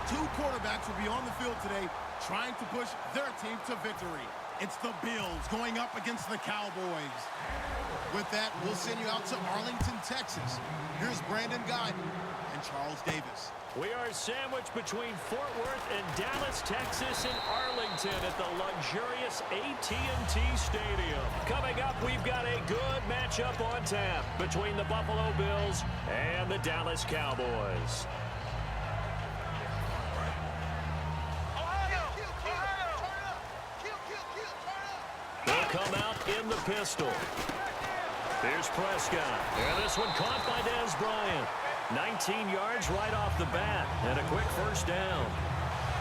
Two quarterbacks will be on the field today trying to push their team to victory. It's the Bills going up against the Cowboys. With that, we'll send you out to Arlington, Texas. Here's Brandon Guyton and Charles Davis. We are sandwiched between Fort Worth and Dallas, Texas, and Arlington at the luxurious AT&T Stadium. Coming up, we've got a good matchup on tap between the Buffalo Bills and the Dallas Cowboys. They'll come out in the pistol. Here's Prescott. And this one caught by Dez Bryant. 19 yards right off the bat, and a quick first down.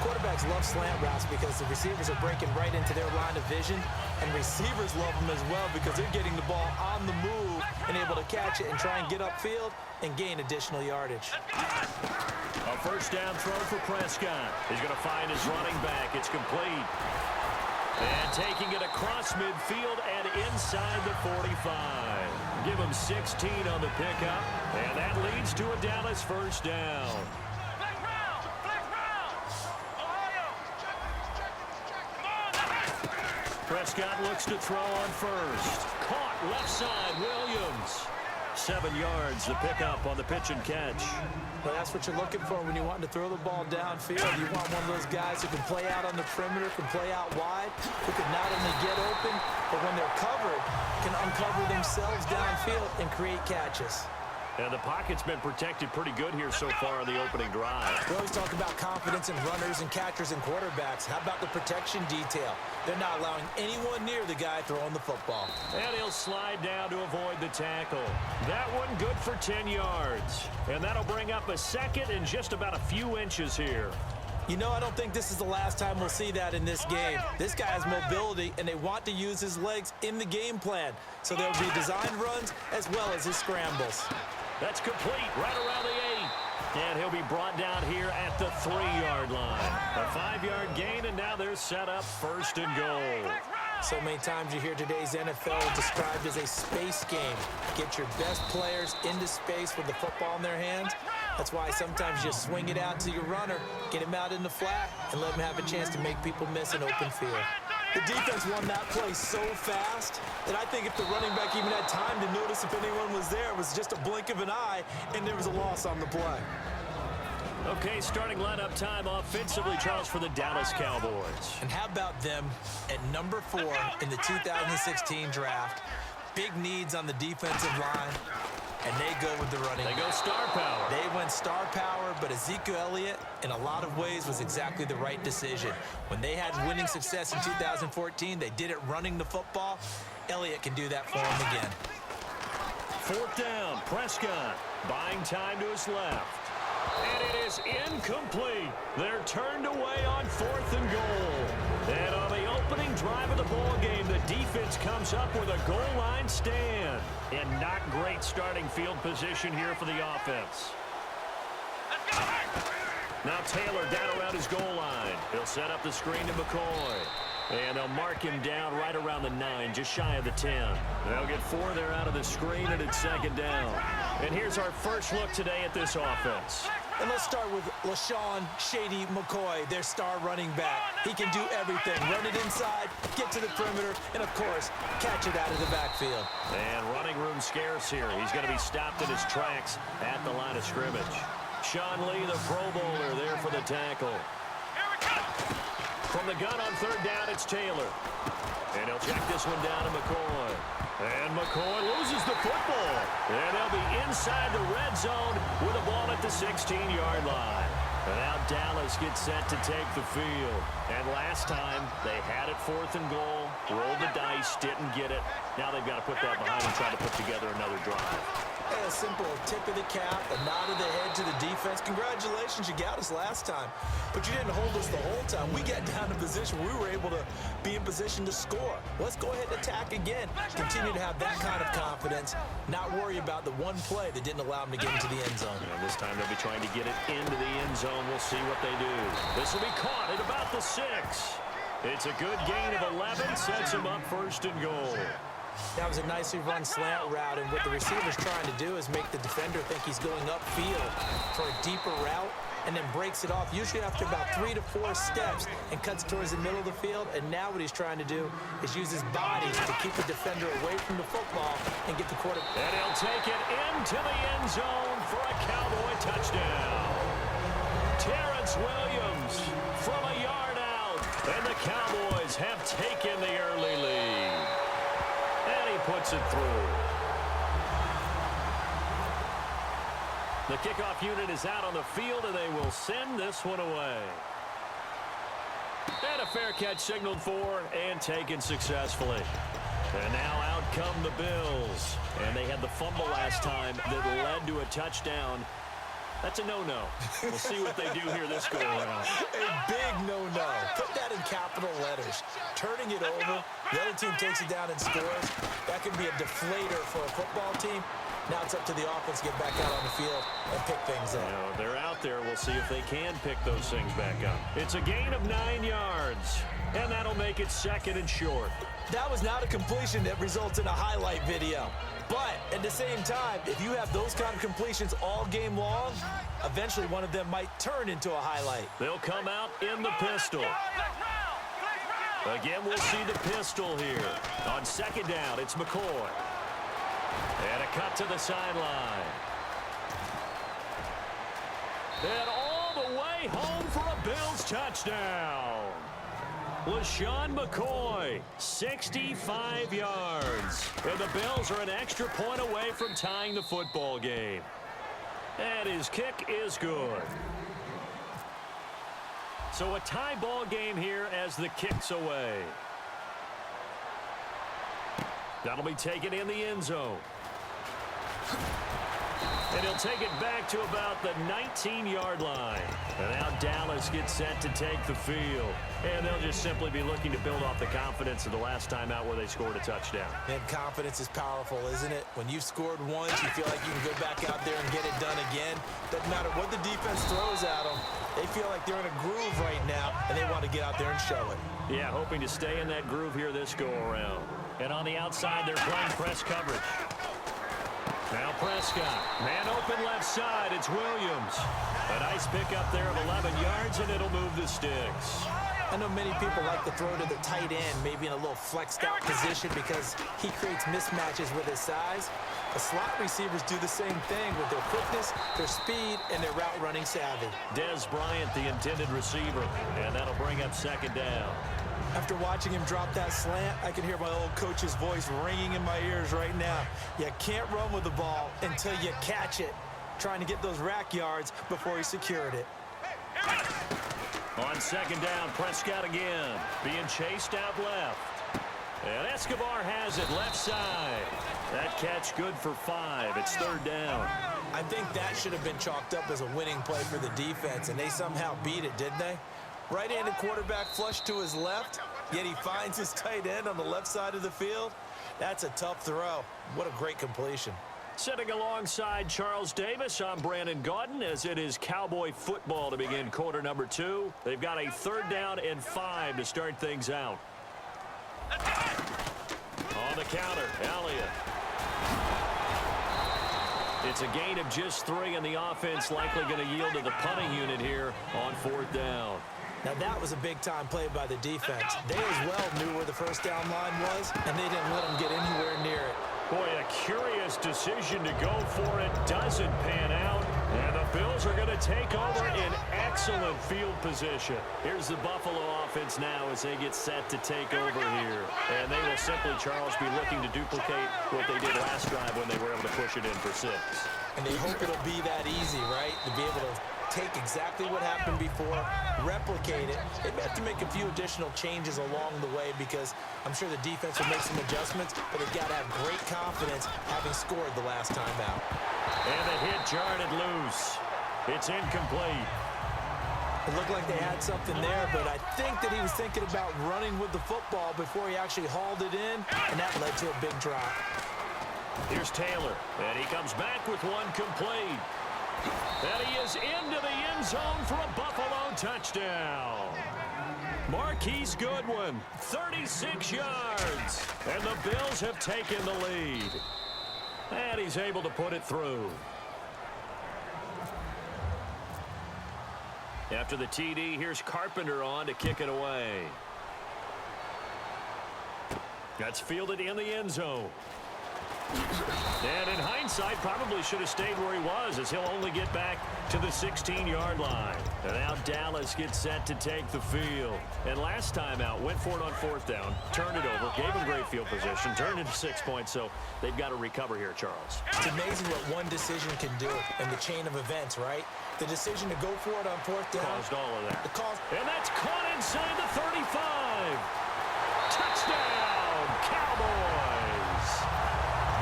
Quarterbacks love slant routes because the receivers are breaking right into their line of vision, and receivers love them as well because they're getting the ball on the move and able to catch it and try and get upfield and gain additional yardage. A first down throw for Prescott. He's going to find his running back. It's complete. And taking it across midfield and inside the 45. Give him 16 on the pickup, and that leads to a Dallas first down. Prescott looks to throw on first. Caught left side, Williams. 7 yards, the pickup on the pitch and catch. Well, that's what you're looking for when you want to throw the ball downfield. You want one of those guys who can play out on the perimeter, can play out wide, who can not only get open, but when they're covered, can uncover themselves downfield and create catches. And the pocket's been protected pretty good here so far on the opening drive. We always talk about confidence in runners and catchers and quarterbacks. How about the protection detail? They're not allowing anyone near the guy throwing the football. And he'll slide down to avoid the tackle. That one good for 10 yards. And that'll bring up a second and just about a few inches here. You know, I don't think this is the last time we'll see that in this game. This guy has mobility, and they want to use his legs in the game plan. So there'll be designed runs as well as his scrambles. That's complete right around the 8. And he'll be brought down here at the 3-yard line. A 5-yard gain, and now they're set up first and goal. So many times you hear today's NFL described as a space game. Get your best players into space with the football in their hands. That's why sometimes you swing it out to your runner, get him out in the flat, and let him have a chance to make people miss an open field. The defense won that play so fast that I think if the running back even had time to notice if anyone was there, it was just a blink of an eye, and there was a loss on the play. Okay, starting lineup time offensively, Charles, for the Dallas Cowboys. And how about them at number 4 in the 2016 draft? Big needs on the defensive line, and they go with the running. They go star power. They went star power, but Ezekiel Elliott, in a lot of ways, was exactly the right decision. When they had winning success in 2014, they did it running the football. Elliott can do that for them again. 4th down, Prescott buying time to his left. And it is incomplete. They're turned away on 4th and goal. And on the opening drive of the ball game, the defense comes up with a goal line stand. And not great starting field position here for the offense. Now Taylor down around his goal line. He'll set up the screen to McCoy. And they'll mark him down right around the 9, just shy of the 10. They'll get 4 there out of the screen, and it's 2nd down. And here's our first look today at this offense. And let's start with LaShawn Shady McCoy, their star running back. He can do everything. Run it inside, get to the perimeter, and, of course, catch it out of the backfield. And running room scarce here. He's going to be stopped in his tracks at the line of scrimmage. Sean Lee, the Pro Bowler, there for the tackle. From the gun on 3rd down, it's Taylor. And he'll check this one down to McCoy. And McCoy loses the football. And they'll be inside the red zone with a ball at the 16-yard line. And now Dallas gets set to take the field. And last time, they had it 4th and goal, rolled the dice, didn't get it. Now they've got to put that behind and try to put together another drive. A simple tip of the cap, a nod of the head to the defense. Congratulations, you got us last time. But you didn't hold us the whole time. We got down in position. We were able to be in position to score. Let's go ahead and attack again. Continue to have that kind of confidence. Not worry about the one play that didn't allow them to get into the end zone. And this time they'll be trying to get it into the end zone. We'll see what they do. This will be caught at about the 6. It's a good gain of 11. Sets them up 1st and goal. That was a nicely run slant route, and what the receiver's trying to do is make the defender think he's going upfield for a deeper route, and then breaks it off, usually after about 3 to 4 steps, and cuts towards the middle of the field. And now what he's trying to do is use his body to keep the defender away from the football and get the quarterback. And he'll take it into the end zone for a Cowboy touchdown. Terrence Williams from a yard out, and the Cowboys have taken the early lead. And he puts it through. The kickoff unit is out on the field, and they will send this one away. And a fair catch signaled for and taken successfully. And now out come the Bills. And they had the fumble last time that led to a touchdown. That's a no-no. We'll see what they do here this go-around. A big no-no. Put that in capital letters. Turning it over, the other team takes it down and scores. That could be a deflator for a football team. Now it's up to the offense to get back out on the field and pick things up. You know, they're out there. We'll see if they can pick those things back up. It's a gain of 9 yards, and that'll make it 2nd and short. That was not a completion that results in a highlight video. But at the same time, if you have those kind of completions all game long, eventually one of them might turn into a highlight. They'll come out in the pistol. Again, we'll see the pistol here. On 2nd down, it's McCoy. And a cut to the sideline. And all the way home for a Bills touchdown. LaShawn McCoy, 65 yards. And the Bills are an extra point away from tying the football game. And his kick is good. So a tie ball game here as the kick's away. That'll be taken in the end zone. And he'll take it back to about the 19-yard line. And now Dallas gets set to take the field. And they'll just simply be looking to build off the confidence of the last time out where they scored a touchdown. And confidence is powerful, isn't it? When you've scored once, you feel like you can go back out there and get it done again. Doesn't matter what the defense throws at them. They feel like they're in a groove right now, and they want to get out there and show it. Yeah, hoping to stay in that groove here this go-around. And on the outside, they're playing press coverage. Now Prescott. Man open left side. It's Williams. A nice pickup there of 11 yards, and it'll move the sticks. I know many people like to throw to the tight end, maybe in a little flexed out position because he creates mismatches with his size. The slot receivers do the same thing with their quickness, their speed, and their route running savvy. Dez Bryant, the intended receiver, and that'll bring up 2nd down. After watching him drop that slant, I can hear my old coach's voice ringing in my ears right now. You can't run with the ball until you catch it. Trying to get those rack yards before he secured it. On 2nd down, Prescott again. Being chased out left. And Escobar has it left side. That catch good for 5. It's 3rd down. I think that should have been chalked up as a winning play for the defense, and they somehow beat it, didn't they? Right-handed quarterback flush to his left, yet he finds his tight end on the left side of the field. That's a tough throw. What a great completion. Sitting alongside Charles Davis, I'm Brandon Gaudin, as it is Cowboy football to begin quarter number 2. They've got a 3rd down and 5 to start things out. On the counter, Elliott. It's a gain of just 3, and the offense likely going to yield to the punting unit here on 4th down. Now that was a big-time play by the defense. They as well knew where the first down line was, and they didn't let them get anywhere near it. Boy, a curious decision to go for it. Doesn't pan out. And the Bills are going to take over in excellent field position. Here's the Buffalo offense now as they get set to take over here. And they will simply, Charles, be looking to duplicate what they did last drive when they were able to push it in for 6. And they hope it'll be that easy, right? To be able to take exactly what happened before, replicate it. They may have to make a few additional changes along the way because I'm sure the defense will make some adjustments, but they've got to have great confidence having scored the last time out. And the hit jarred it loose. It's incomplete. It looked like they had something there, but I think that he was thinking about running with the football before he actually hauled it in, and that led to a big drop. Here's Taylor, and he comes back with one complete. And he is into the end zone for a Buffalo touchdown. Marquise Goodwin, 36 yards. And the Bills have taken the lead. And he's able to put it through. After the TD, here's Carpenter on to kick it away. That's fielded in the end zone. And in hindsight, probably should have stayed where he was, as he'll only get back to the 16-yard line. And now Dallas gets set to take the field. And last time out, went for it on 4th down, turned it over, gave him great field position, turned it to 6 points, so they've got to recover here, Charles. It's amazing what one decision can do in the chain of events, right? The decision to go for it on 4th down. Caused all of that. And that's caught inside the 35. Touchdown, Cowboys.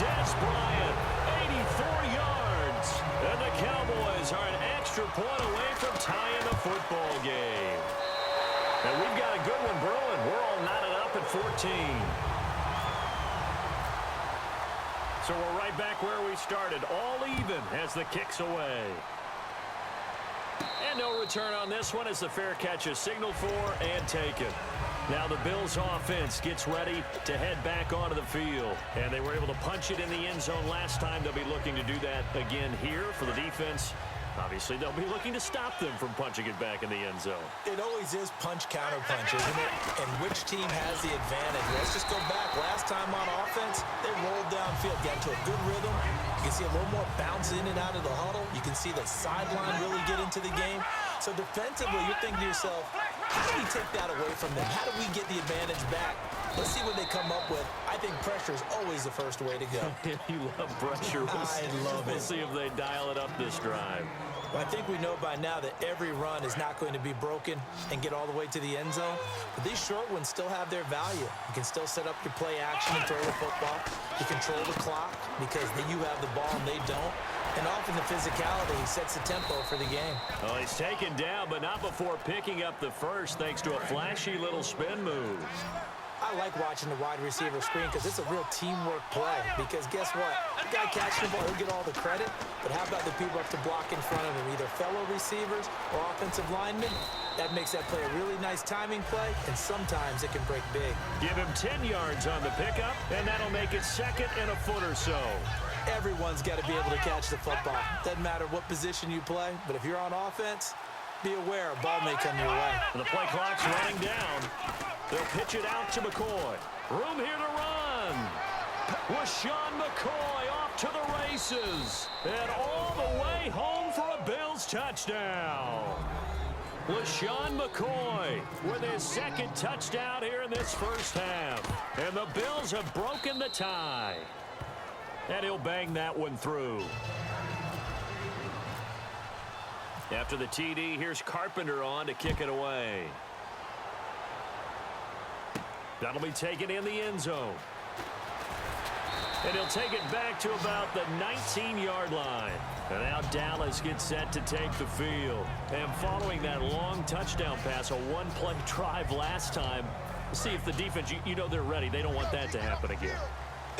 Des Bryant, 84 yards. And the Cowboys are an extra point away from tying the football game. And we've got a good one brewing. We're all knotted up at 14. So we're right back where we started, all even as the kick's away. And no return on this one as the fair catch is signaled for and taken. Now the Bills offense gets ready to head back onto the field. And they were able to punch it in the end zone last time. They'll be looking to do that again here for the defense. Obviously, they'll be looking to stop them from punching it back in the end zone. It always is punch-counter-punch, isn't it? And which team has the advantage? Let's just go back. Last time on offense, they rolled downfield, got into a good rhythm. You can see a little more bounce in and out of the huddle. You can see the sideline really get into the game. So defensively, you're thinking to yourself, how do we take that away from them? How do we get the advantage back? Let's see what they come up with. I think pressure is always the first way to go. You love pressure. I love it. We'll see if they dial it up this drive. Well, I think we know by now that every run is not going to be broken and get all the way to the end zone. But these short ones still have their value. You can still set up your play action and throw the football. You control the clock because you have the ball and they don't. And often the physicality sets the tempo for the game. Well, he's taken down, but not before picking up the first thanks to a flashy little spin move. I like watching the wide receiver screen because it's a real teamwork play. Because guess what? The guy catching the ball, he'll get all the credit. But how about the people up to block in front of him, either fellow receivers or offensive linemen? That makes that play a really nice timing play, and sometimes it can break big. Give him 10 yards on the pickup, and that'll make it second and a foot or so. Everyone's got to be able to catch the football. Doesn't matter what position you play, but if you're on offense, be aware a ball may come your way. And the play clock's running down. They'll pitch it out to McCoy. Room here to run. LaShawn McCoy off to the races. And all the way home for a Bills touchdown. LaShawn McCoy with his second touchdown here in this first half. And the Bills have broken the tie. And he'll bang that one through. After the TD, here's Carpenter on to kick it away. That'll be taken in the end zone. And he'll take it back to about the 19-yard line. And now Dallas gets set to take the field. And following that long touchdown pass, a one-play drive last time, see if the defense, you know they're ready. They don't want that to happen again.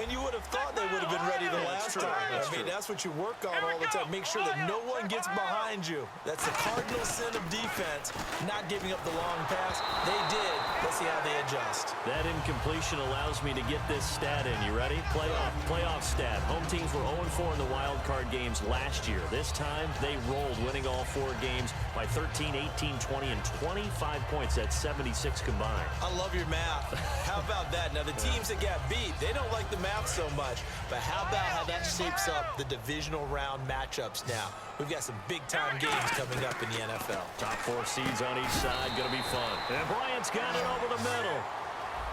And you would have thought they would have been ready the last time. That's what you work on all the time. Make sure that no one gets behind you. That's the cardinal sin of defense, not giving up the long pass. They did. Let's see how they adjust. That incompletion allows me to get this stat in. You ready? Playoff stat. Home teams were 0-4 in the wild card games last year. This time, they rolled, winning all 4 games by 13, 18, 20, and 25 points. That's 76 combined. I love your math. How about that? Now, the teams that got beat, they don't like the math so much, but how about how that shapes up the divisional round matchups now? We've got some big-time games coming up in the NFL. Top 4 seeds on each side, going to be fun. And Bryant's got it over the middle.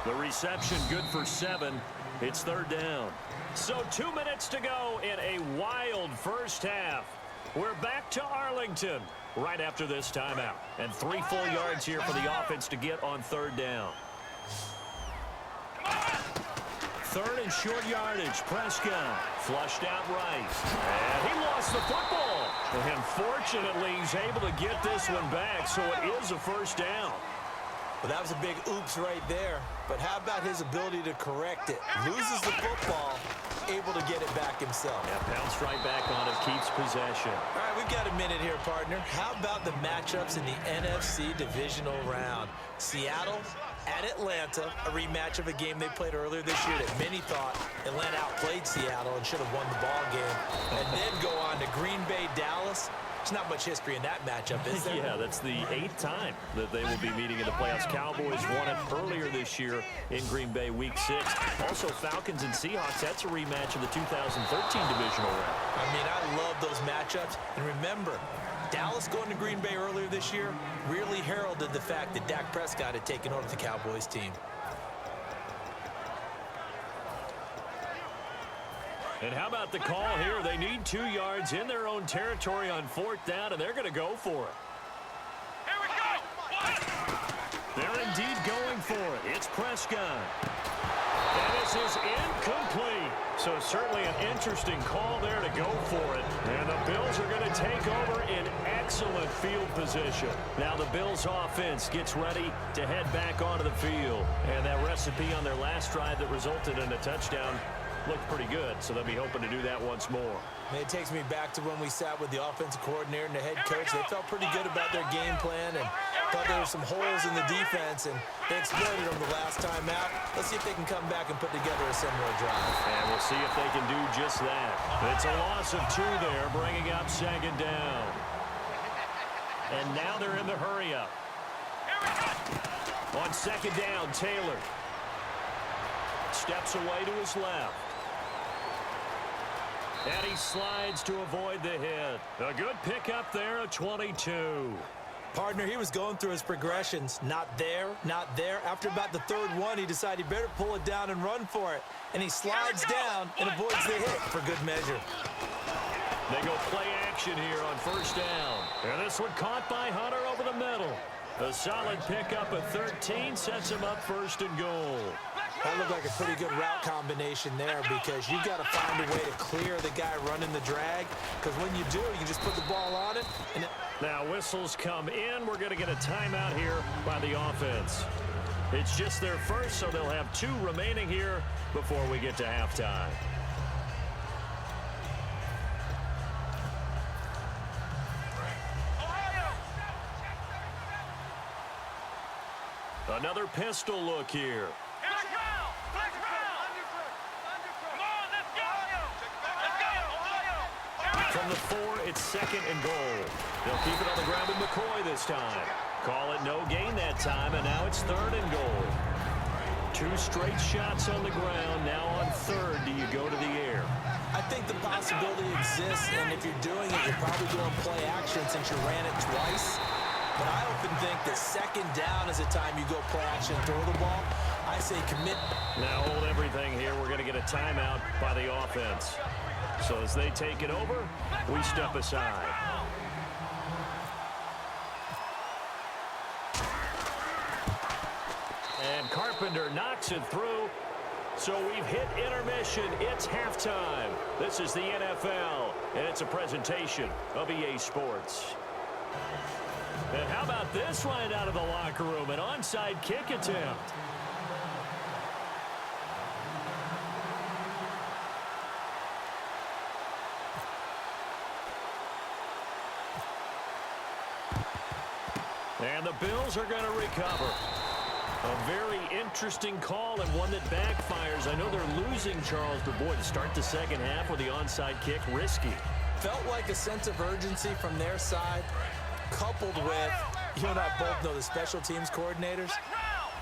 The reception good for 7. It's third down. So 2 minutes to go in a wild first half. We're back to Arlington right after this timeout. And 3 full yards here for the offense to get on third down. Third and short yardage. Prescott flushed out right. And he lost the football. And fortunately, he's able to get this one back, so it is a first down. Well, that was a big oops right there. But how about his ability to correct it? Loses the football, able to get it back himself. Yeah, bounced right back on it, keeps possession. All right, we've got a minute here, partner. How about the matchups in the NFC divisional round? Seattle at Atlanta, a rematch of a game they played earlier this year that many thought Atlanta outplayed Seattle and should have won the ball game. And then go on to Green Bay, Dallas. There's not much history in that matchup, is there? Yeah, that's the 8th time that they will be meeting in the playoffs. Cowboys won it earlier this year in Green Bay, Week 6. Also, Falcons and Seahawks, that's a rematch of the 2013 divisional round. I mean, I love those matchups. And remember, Dallas going to Green Bay earlier this year really heralded the fact that Dak Prescott had taken over the Cowboys team. And how about the call here? They need 2 yards in their own territory on 4th down, and they're going to go for it. Here we go! They're indeed going for it. It's Prescott. And this is incomplete. So certainly an interesting call there to go for it. And the Bills are going to take over in excellent field position. Now the Bills offense gets ready to head back onto the field. And that recipe on their last drive that resulted in a touchdown looked pretty good, so they'll be hoping to do that once more. It takes me back to when we sat with the offensive coordinator and the head coach. They felt pretty good about their game plan and thought there were some holes in the defense, and they exploited them the last time out. Let's see if they can come back and put together a similar drive. And we'll see if they can do just that. It's a loss of 2 there, bringing up 2nd down. And now they're in the hurry-up. On 2nd down, Taylor steps away to his left. And he slides to avoid the hit. A good pickup there, a 22. Partner, he was going through his progressions. Not there, not there. After about the 3rd one, he decided he better pull it down and run for it. And he slides down and avoids the hit for good measure. They go play action here on 1st down. And this one caught by Hunter over the middle. A solid pickup of 13 sets him up 1st and goal. That looked like a pretty good route combination there because you've got to find a way to clear the guy running the drag, because when you do, you just put the ball on it. And now whistles come in. We're going to get a timeout here by the offense. It's just their first, so they'll have 2 remaining here before we get to halftime. Another pistol look here. From the 4, it's 2nd and goal. They'll keep it on the ground with McCoy this time. Call it no gain that time, and now it's 3rd and goal. 2 straight shots on the ground. Now on 3rd, do you go to the air? I think the possibility exists, and if you're doing it, you're probably doing play action since you ran it twice. But I often think that 2nd down is the time you go play action and throw the ball. I say commit. Now hold everything here. We're going to get a timeout by the offense. So as they take it over, we step aside. And Carpenter knocks it through. So we've hit intermission. It's halftime. This is the NFL, and it's a presentation of EA Sports. And how about this right out of the locker room? An onside kick attempt. And the Bills are going to recover. A very interesting call and one that backfires. I know they're losing, Charles, but boy, to start the 2nd half with the onside kick, risky. Felt like a sense of urgency from their side, coupled with, you and I both know the special teams coordinators,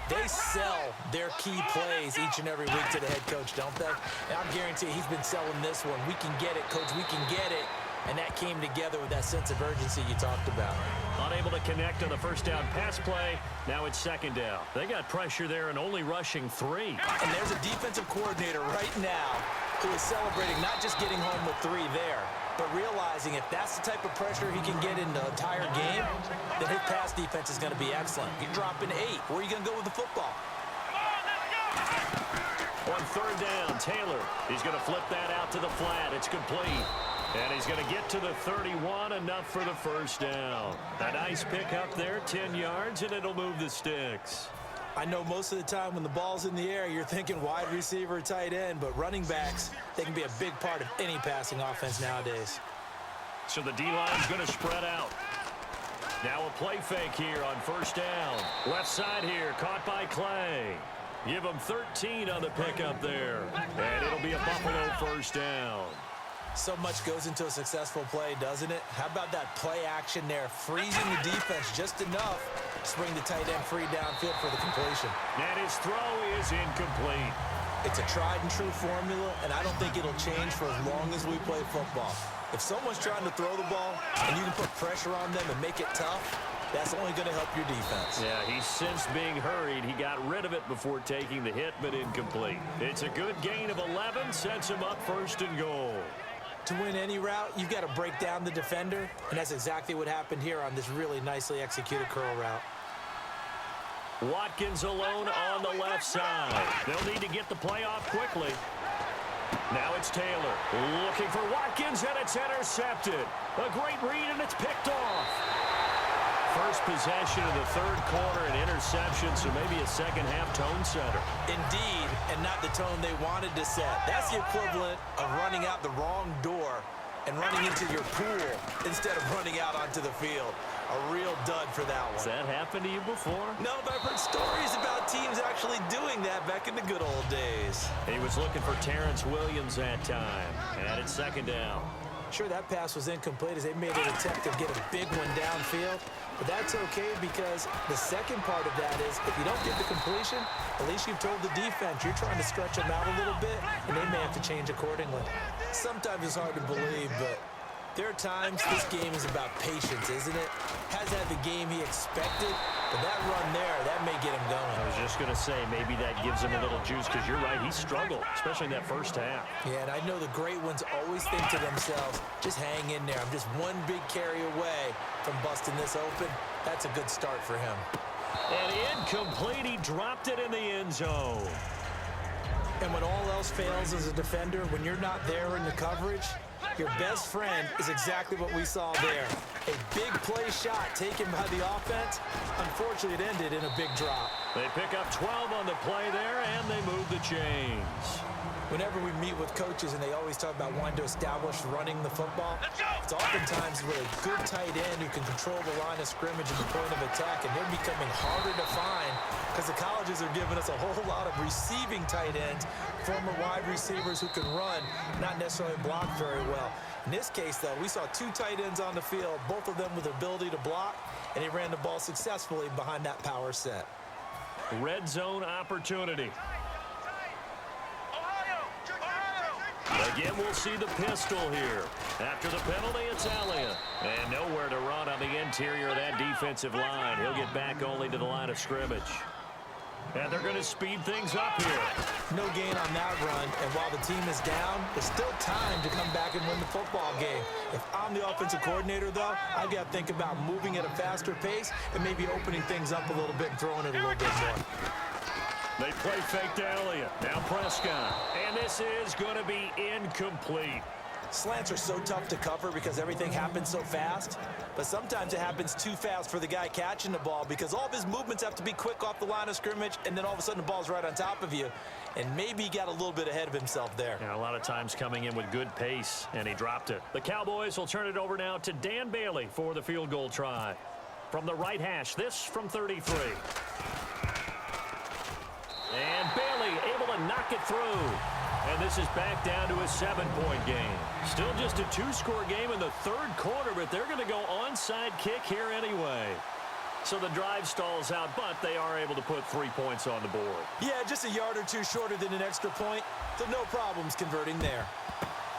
they sell their key plays each and every week to the head coach, don't they? And I'm guaranteeing he's been selling this one. We can get it, coach, we can get it. And that came together with that sense of urgency you talked about. Unable to connect on the 1st down pass play. Now it's 2nd down. They got pressure there and only rushing 3. And there's a defensive coordinator right now who is celebrating not just getting home with 3 there, but realizing if that's the type of pressure he can get in the entire game, then his pass defense is going to be excellent. You're dropping 8. Where are you going to go with the football? On 3rd down, Taylor. He's going to flip that out to the flat. It's complete. And he's going to get to the 31, enough for the 1st down. A nice pickup there, 10 yards, and it'll move the sticks. I know most of the time when the ball's in the air, you're thinking wide receiver, tight end, but running backs, they can be a big part of any passing offense nowadays. So the D-line's going to spread out. Now a play fake here on first down. Left side here, caught by Clay. Give him 13 on the pickup there. And it'll be a Buffalo first down. So much goes into a successful play, doesn't it? How about that play action there, freezing the defense just enough to bring the tight end free downfield for the completion. And his throw is incomplete. It's a tried and true formula, and I don't think it'll change for as long as we play football. If someone's trying to throw the ball and you can put pressure on them and make it tough, that's only going to help your defense. Yeah, he's since being hurried. He got rid of it before taking the hit, but incomplete. It's a good gain of 11, sets him up first and goal. To win any route, you've got to break down the defender, and that's exactly what happened here on this really nicely executed curl route. Watkins alone on the left side. They'll need to get the play off quickly. Now it's Taylor looking for Watkins, and it's intercepted. A great read, and it's picked off. First possession of the third quarter, an interception, so maybe a second-half tone setter. Indeed, and not the tone they wanted to set. That's the equivalent of running out the wrong door and running into your pool instead of running out onto the field. A real dud for that one. Has that happened to you before? No, but I've heard stories about teams actually doing that back in the good old days. He was looking for Terrence Williams that time. And it's second down. Sure, that pass was incomplete as they made an attempt to get a big one downfield. But that's okay because the second part of that is if you don't get the completion, at least you've told the defense you're trying to stretch them out a little bit, and they may have to change accordingly. Sometimes it's hard to believe, but there are times this game is about patience, isn't it? Has had the game he expected, but that run there, that may get him going. I was just going to say, maybe that gives him a little juice because you're right, he struggled, especially in that first half. Yeah, and I know the great ones always think to themselves, just hang in there. I'm just one big carry away from busting this open. That's a good start for him. And incomplete, he dropped it in the end zone. And when all else fails as a defender, when you're not there in the coverage, your best friend is exactly what we saw there. A big play shot taken by the offense. Unfortunately, it ended in a big drop. They pick up 12 on the play there, and they move the chains. Whenever we meet with coaches and they always talk about wanting to establish running the football, it's oftentimes with a good tight end who can control the line of scrimmage and the point of attack, and they're becoming harder to find because the colleges are giving us a whole lot of receiving tight ends, former wide receivers who can run, not necessarily block very well. In this case, though, we saw two tight ends on the field, both of them with the ability to block, and he ran the ball successfully behind that power set. Red zone opportunity. Again, we'll see the pistol here. After the penalty, it's Elliott. And nowhere to run on the interior of that defensive line. He'll get back only to the line of scrimmage. And they're going to speed things up here. No gain on that run, and while the team is down, there's still time to come back and win the football game. If I'm the offensive coordinator, though, I've got to think about moving at a faster pace and maybe opening things up a little bit and throwing it a little bit more. They play fake to Elliott. Now Prescott. And this is going to be incomplete. Slants are so tough to cover because everything happens so fast, but sometimes it happens too fast for the guy catching the ball because all of his movements have to be quick off the line of scrimmage, and then all of a sudden the ball's right on top of you, and maybe he got a little bit ahead of himself there. Yeah, a lot of times coming in with good pace, and he dropped it. The Cowboys will turn it over now to Dan Bailey for the field goal try. From the right hash, this from 33. And Bailey able to knock it through. And this is back down to a 7-point game. Still just a 2-score game in the third quarter, but they're going to go onside kick here anyway. So the drive stalls out, but they are able to put 3 points on the board. Yeah, just a yard or two shorter than an extra point, so no problems converting there.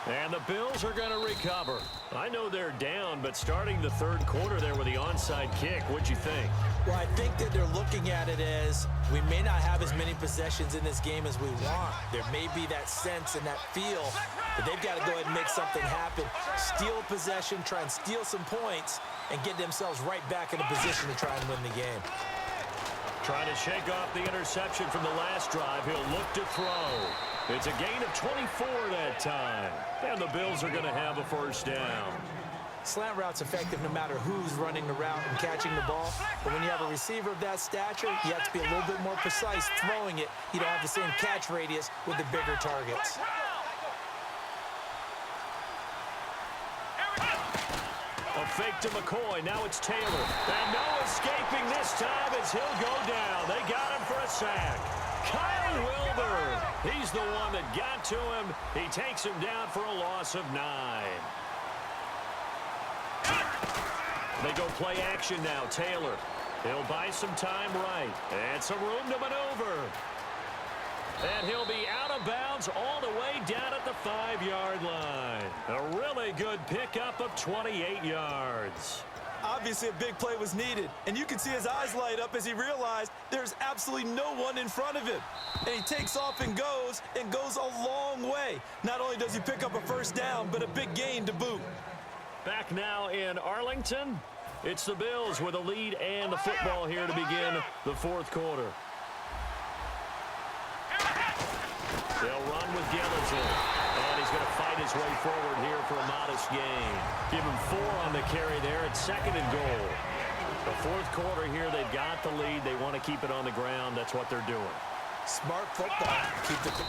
And the Bills are going to recover. I know they're down, but starting the third quarter there with the onside kick, what'd you think? Well, I think that they're looking at it as we may not have as many possessions in this game as we want. There may be that sense and that feel that they've got to go ahead and make something happen. Steal a possession, try and steal some points, and get themselves right back in a position to try and win the game. Trying to shake off the interception from the last drive. He'll look to throw. It's a gain of 24 that time. And the Bills are going to have a first down. Slant route's effective no matter who's running the route and catching the ball. But when you have a receiver of that stature, you have to be a little bit more precise throwing it. You don't have the same catch radius with the bigger targets. A fake to McCoy. Now it's Taylor. And no escaping this time as he'll go down. They got him for a sack. Kyle Wilbur. He's the one that got to him. He takes him down for a loss of 9. They go play action now. Taylor. He'll buy some time right. And some room to maneuver. And he'll be out of bounds all the way down at the 5-yard line. A really good pickup of 28 yards. Obviously, a big play was needed, and you can see his eyes light up as he realized there's absolutely no one in front of him. And he takes off and goes a long way. Not only does he pick up a first down, but a big gain to boot. Back now in Arlington, it's the Bills with a lead and the football here to begin the fourth quarter. They'll run with Gallatin, and he's going to fight his way forward here for a modest gain. Give him 4 on the carry there at 2nd and goal. The fourth quarter here, they've got the lead. They want to keep it on the ground. That's what they're doing. Smart football.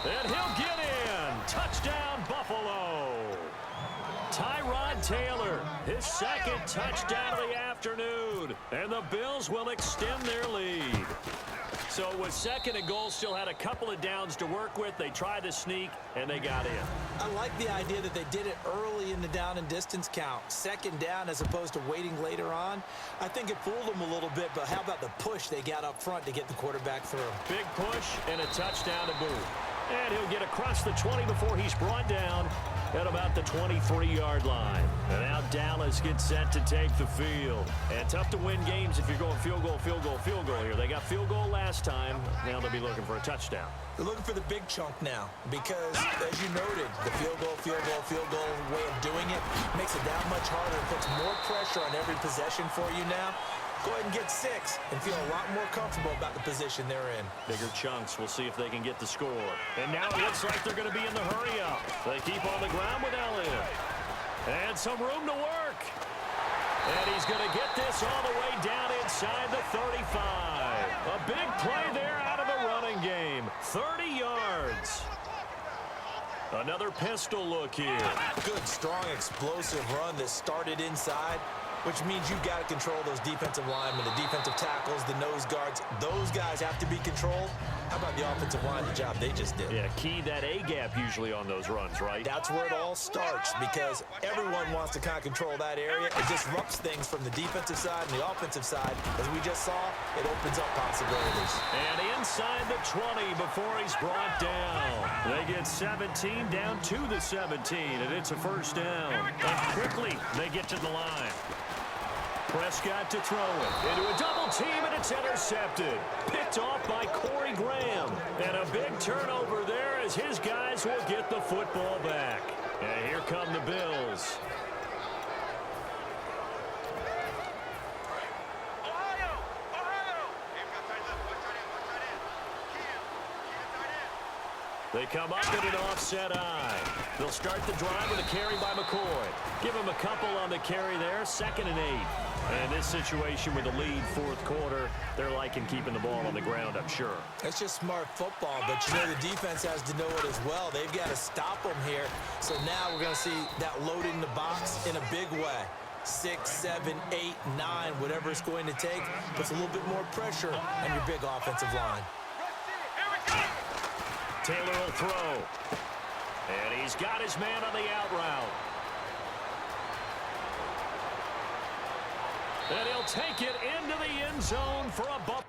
And he'll get in. Touchdown, Buffalo. Tyrod Taylor, his 2nd touchdown of the afternoon. And the Bills will extend their lead. So with 2nd and goal, still had a couple of downs to work with. They tried to sneak, and they got in. I like the idea that they did it early in the down and distance count. 2nd down as opposed to waiting later on. I think it fooled them a little bit, but how about the push they got up front to get the quarterback through? Big push and a touchdown to boot. And he'll get across the 20 before he's brought down at about the 23-yard line. And now Dallas gets set to take the field. And tough to win games if you're going field goal, field goal, field goal here. They got field goal last time. Now they'll be looking for a touchdown. They're looking for the big chunk now because, as you noted, the field goal way of doing it makes it that much harder. It puts more pressure on every possession for you now. Go ahead and get 6 and feel a lot more comfortable about the position they're in. Bigger chunks. We'll see if they can get the score. And now it looks like they're going to be in the hurry-up. They keep on the ground with Elliott. And some room to work. And he's going to get this all the way down inside the 35. A big play there out of the running game. 30 yards. Another pistol look here. Good, strong, explosive run that started inside, which means you've got to control those defensive linemen, the defensive tackles, the nose guards. Those guys have to be controlled. How about the offensive line, the job they just did? Yeah, key that A-gap usually on those runs, right? That's where it all starts because everyone wants to kind of control that area. It disrupts things from the defensive side and the offensive side. As we just saw, it opens up possibilities. And inside the 20 before he's brought down. They get 17 down to the 17, and it's a first down. And quickly, they get to the line. Prescott to throw it into a double team, and it's intercepted. Picked off by Corey Graham. And a big turnover there as his guys will get the football back. And here come the Bills. They come up in an offset eye. They'll start the drive with a carry by McCoy. Give him a couple on the carry there, 2nd and 8. And this situation with the lead fourth quarter, they're liking keeping the ball on the ground, I'm sure. That's just smart football, but you know the defense has to know it as well. They've got to stop them here. So now we're going to see that loading the box in a big way. 6, 7, 8, 9, whatever it's going to take, puts a little bit more pressure on your big offensive line. Taylor will throw. And he's got his man on the out route. And he'll take it into the end zone for a bump.